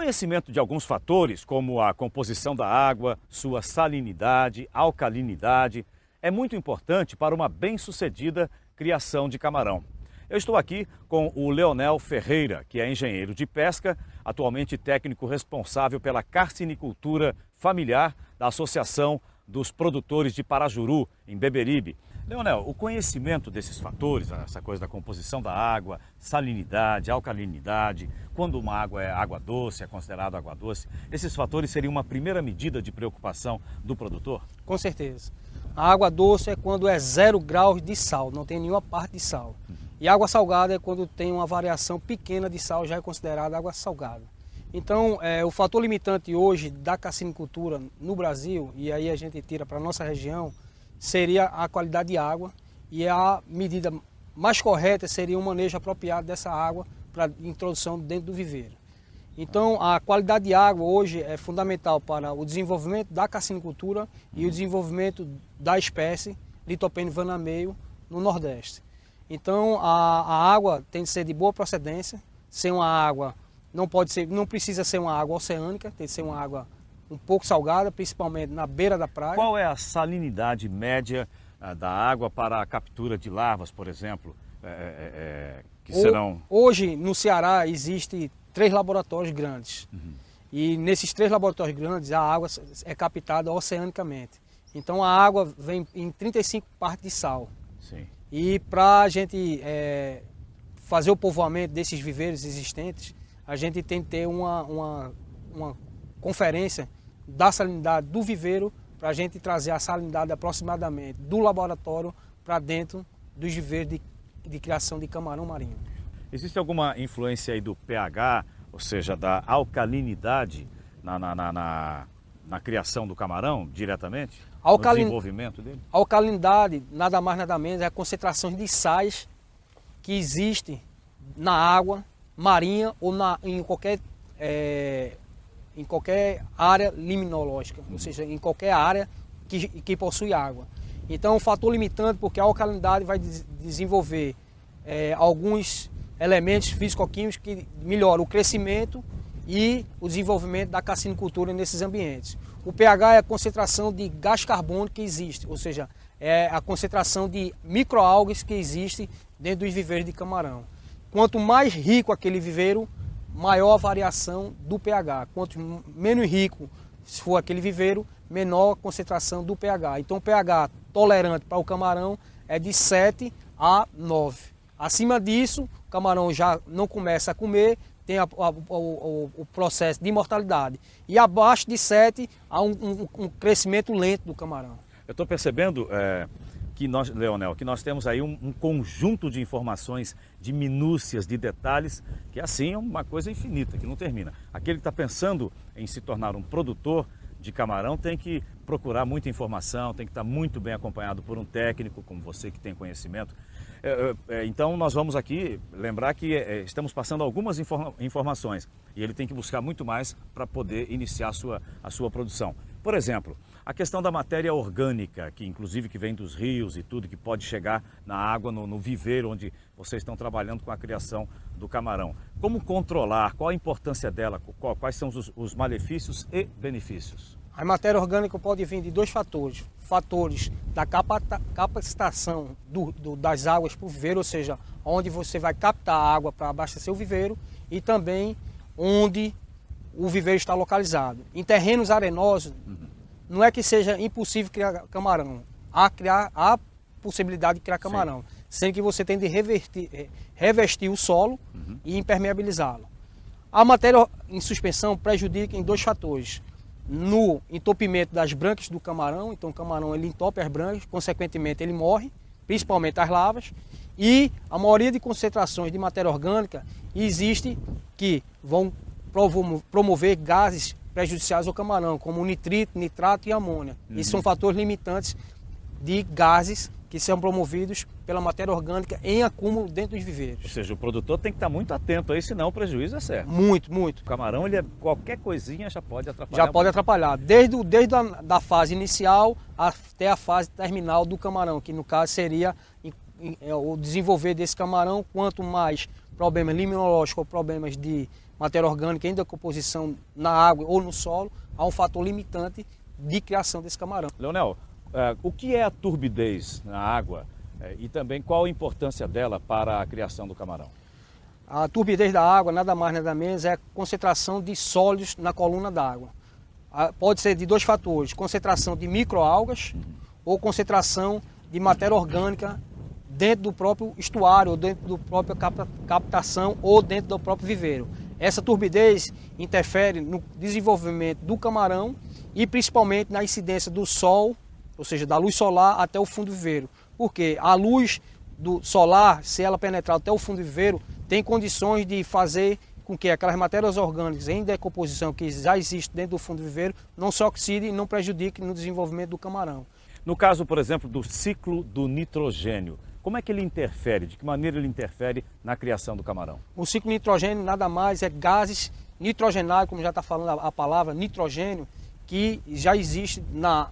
conhecimento de alguns fatores, como a composição da água, sua salinidade, alcalinidade, é muito importante para uma bem-sucedida criação de camarão. Eu estou aqui com o Leonel Ferreira, que é engenheiro de pesca, atualmente técnico responsável pela carcinicultura familiar da Associação dos Produtores de Parajuru, em Beberibe. Leonel, o conhecimento desses fatores, essa coisa da composição da água, salinidade, alcalinidade, quando uma água é água doce, é considerada água doce, esses fatores seriam uma primeira medida de preocupação do produtor? Com certeza. A água doce é quando é 0 graus de sal, não tem nenhuma parte de sal. E água salgada é quando tem uma variação pequena de sal, já é considerada água salgada. Então, o fator limitante hoje da carcinicultura no Brasil, e aí a gente tira para a nossa região, seria a qualidade de água, e a medida mais correta seria um manejo apropriado dessa água para introdução dentro do viveiro. Então, a qualidade de água hoje é fundamental para o desenvolvimento da carcinicultura e o desenvolvimento da espécie Litopene vanameio no Nordeste. Então, a água tem que ser de boa procedência, ser uma água, não precisa ser uma água oceânica, tem que ser uma água um pouco salgada, principalmente na beira da praia. Qual é a salinidade média da água para a captura de larvas, por exemplo, Hoje, no Ceará, existem 3 laboratórios grandes. E nesses 3 laboratórios grandes, a água é captada oceanicamente. Então, a água vem em 35 partes de sal. Sim. E para a gente fazer o povoamento desses viveiros existentes, a gente tem que ter uma conferência da salinidade do viveiro para a gente trazer a salinidade aproximadamente do laboratório para dentro dos viveiros de criação de camarão marinho. Existe alguma influência aí do pH, ou seja, da alcalinidade na criação do camarão diretamente? No desenvolvimento dele? A alcalinidade, nada mais nada menos, é a concentração de sais que existe na água marinha ou em qualquer área liminológica, ou seja, em qualquer área que possui água. Então, um fator limitante, porque a alcalinidade vai desenvolver alguns elementos físico-químicos que melhoram o crescimento e o desenvolvimento da carcinicultura nesses ambientes. O pH é a concentração de gás carbônico que existe, ou seja, é a concentração de microalgas que existe dentro dos viveiros de camarão. Quanto mais rico aquele viveiro, maior a variação do pH. Quanto menos rico for aquele viveiro, menor a concentração do pH. Então o pH tolerante para o camarão é de 7 a 9. Acima disso, o camarão já não começa a comer, tem o processo de mortalidade. E abaixo de 7 há um crescimento lento do camarão. Eu estou percebendo, Leonel, que nós temos aí um conjunto de informações, de minúcias, de detalhes, que assim é uma coisa infinita, que não termina. Aquele que está pensando em se tornar um produtor de camarão tem que procurar muita informação, tem que estar muito bem acompanhado por um técnico, como você que tem conhecimento. Então nós vamos aqui lembrar que estamos passando algumas informações e ele tem que buscar muito mais para poder iniciar a sua produção. Por exemplo, a questão da matéria orgânica, que inclusive que vem dos rios e tudo, que pode chegar na água, no viveiro onde vocês estão trabalhando com a criação do camarão. Como controlar? Qual a importância dela? Quais são os malefícios e benefícios? A matéria orgânica pode vir de 2 fatores. Fatores da capacitação das águas para o viveiro, ou seja, onde você vai captar a água para abastecer o viveiro, e também onde o viveiro está localizado. Em terrenos arenosos, não é que seja impossível criar camarão. Há possibilidade de criar camarão, sendo que você tem de revestir o solo e impermeabilizá-lo. A matéria em suspensão prejudica em 2 fatores. No entopimento das brânquias do camarão, então o camarão ele entope as brânquias, consequentemente ele morre, principalmente as larvas, e a maioria de concentrações de matéria orgânica existe que vão promover gases prejudiciais ao camarão, como nitrito, nitrato e amônia. Esses são fatores limitantes de gases que são promovidos pela matéria orgânica em acúmulo dentro dos viveiros. Ou seja, o produtor tem que estar muito atento aí, senão o prejuízo é certo. Muito, muito. O camarão, qualquer coisinha já pode atrapalhar. Já pode atrapalhar, desde a fase inicial até a fase terminal do camarão, que no caso seria o desenvolver desse camarão. Quanto mais problemas limnologicos ou problemas de matéria orgânica em decomposição na água ou no solo, há um fator limitante de criação desse camarão. Leonel, o que é a turbidez na água e também qual a importância dela para a criação do camarão? A turbidez da água, nada mais nada menos, é a concentração de sólidos na coluna d'água. Pode ser de dois fatores, concentração de microalgas ou concentração de matéria orgânica dentro do próprio estuário, ou dentro da própria captação ou dentro do próprio viveiro. Essa turbidez interfere no desenvolvimento do camarão e principalmente na incidência do sol, ou seja, da luz solar até o fundo do viveiro. Porque a luz do solar, se ela penetrar até o fundo do viveiro, tem condições de fazer com que aquelas matérias orgânicas em decomposição que já existem dentro do fundo do viveiro não se oxidem e não prejudiquem no desenvolvimento do camarão. No caso, por exemplo, do ciclo do nitrogênio, como é que ele interfere? De que maneira ele interfere na criação do camarão? O ciclo de nitrogênio nada mais é gases nitrogenados, como já está falando a palavra nitrogênio, que já existe na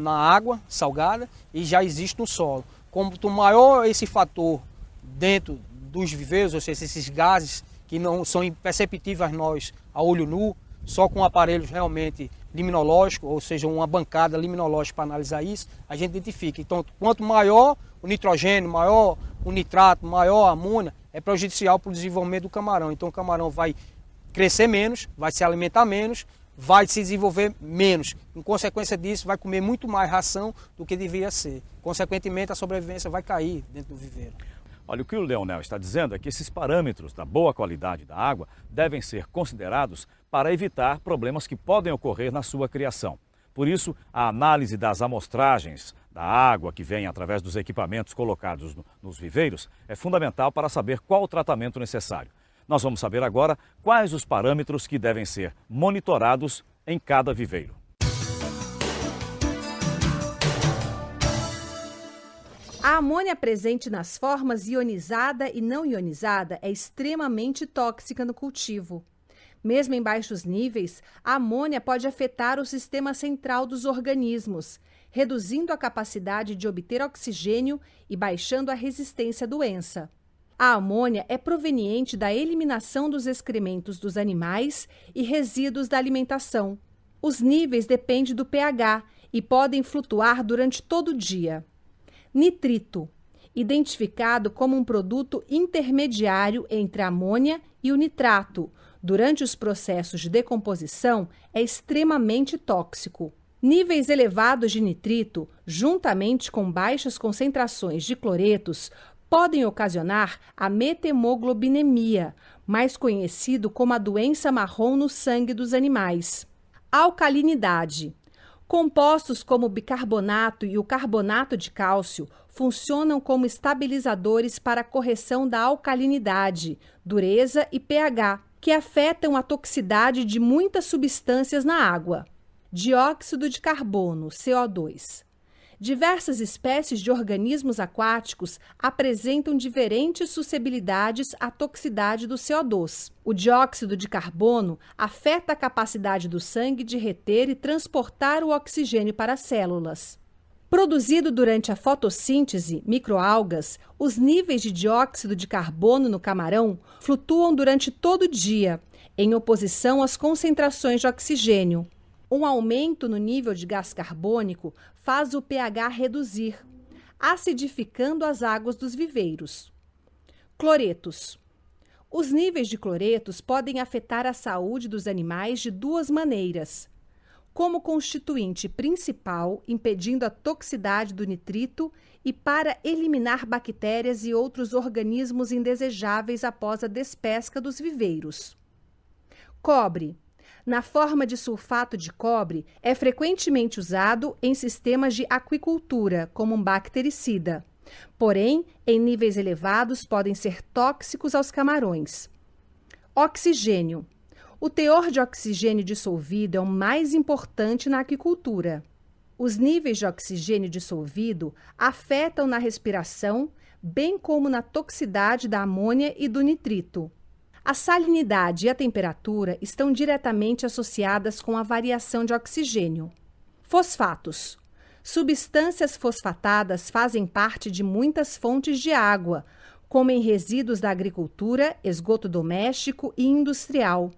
água salgada e já existe no solo. Quanto maior esse fator dentro dos viveiros, ou seja, esses gases que não são imperceptíveis a nós a olho nu, só com aparelhos realmente liminológicos, ou seja, uma bancada liminológica para analisar isso, a gente identifica. Então, quanto maior o nitrogênio, maior o nitrato, maior a amônia, é prejudicial para o desenvolvimento do camarão. Então, o camarão vai crescer menos, vai se alimentar menos, vai se desenvolver menos. Em consequência disso, vai comer muito mais ração do que deveria ser. Consequentemente, a sobrevivência vai cair dentro do viveiro. Olha, o que o Leonel está dizendo é que esses parâmetros da boa qualidade da água devem ser considerados para evitar problemas que podem ocorrer na sua criação. Por isso, a análise das amostragens da água que vem através dos equipamentos colocados nos viveiros é fundamental para saber qual o tratamento necessário. Nós vamos saber agora quais os parâmetros que devem ser monitorados em cada viveiro. A amônia presente nas formas ionizada e não ionizada é extremamente tóxica no cultivo. Mesmo em baixos níveis, a amônia pode afetar o sistema central dos organismos, reduzindo a capacidade de obter oxigênio e baixando a resistência à doença. A amônia é proveniente da eliminação dos excrementos dos animais e resíduos da alimentação. Os níveis dependem do pH e podem flutuar durante todo o dia. Nitrito, identificado como um produto intermediário entre a amônia e o nitrato, durante os processos de decomposição, é extremamente tóxico. Níveis elevados de nitrito, juntamente com baixas concentrações de cloretos, podem ocasionar a metemoglobinemia, mais conhecido como a doença marrom no sangue dos animais. Alcalinidade. Compostos como o bicarbonato e o carbonato de cálcio funcionam como estabilizadores para a correção da alcalinidade, dureza e pH, que afetam a toxicidade de muitas substâncias na água. Dióxido de carbono, CO2. Diversas espécies de organismos aquáticos apresentam diferentes suscetibilidades à toxicidade do CO2. O dióxido de carbono afeta a capacidade do sangue de reter e transportar o oxigênio para as células. Produzido durante a fotossíntese, microalgas, os níveis de dióxido de carbono no camarão flutuam durante todo o dia, em oposição às concentrações de oxigênio. Um aumento no nível de gás carbônico faz o pH reduzir, acidificando as águas dos viveiros. Cloretos. Os níveis de cloretos podem afetar a saúde dos animais de duas maneiras. Como constituinte principal, impedindo a toxicidade do nitrito e para eliminar bactérias e outros organismos indesejáveis após a despesca dos viveiros. Cobre. Na forma de sulfato de cobre, é frequentemente usado em sistemas de aquicultura, como um bactericida. Porém, em níveis elevados, podem ser tóxicos aos camarões. Oxigênio. O teor de oxigênio dissolvido é o mais importante na aquicultura. Os níveis de oxigênio dissolvido afetam na respiração, bem como na toxicidade da amônia e do nitrito. A salinidade e a temperatura estão diretamente associadas com a variação de oxigênio. Fosfatos. Substâncias fosfatadas fazem parte de muitas fontes de água, como em resíduos da agricultura, esgoto doméstico e industrial.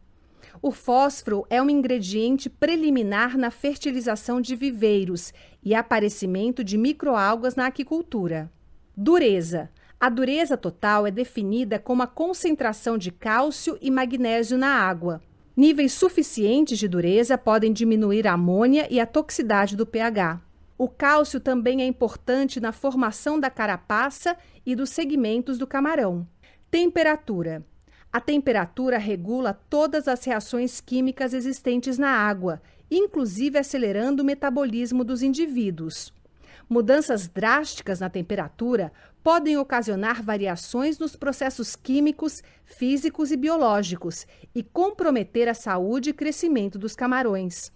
O fósforo é um ingrediente preliminar na fertilização de viveiros e aparecimento de microalgas na aquicultura. Dureza. A dureza total é definida como a concentração de cálcio e magnésio na água. Níveis suficientes de dureza podem diminuir a amônia e a toxicidade do pH. O cálcio também é importante na formação da carapaça e dos segmentos do camarão. Temperatura. A temperatura regula todas as reações químicas existentes na água, inclusive acelerando o metabolismo dos indivíduos. Mudanças drásticas na temperatura podem ocasionar variações nos processos químicos, físicos e biológicos e comprometer a saúde e crescimento dos camarões.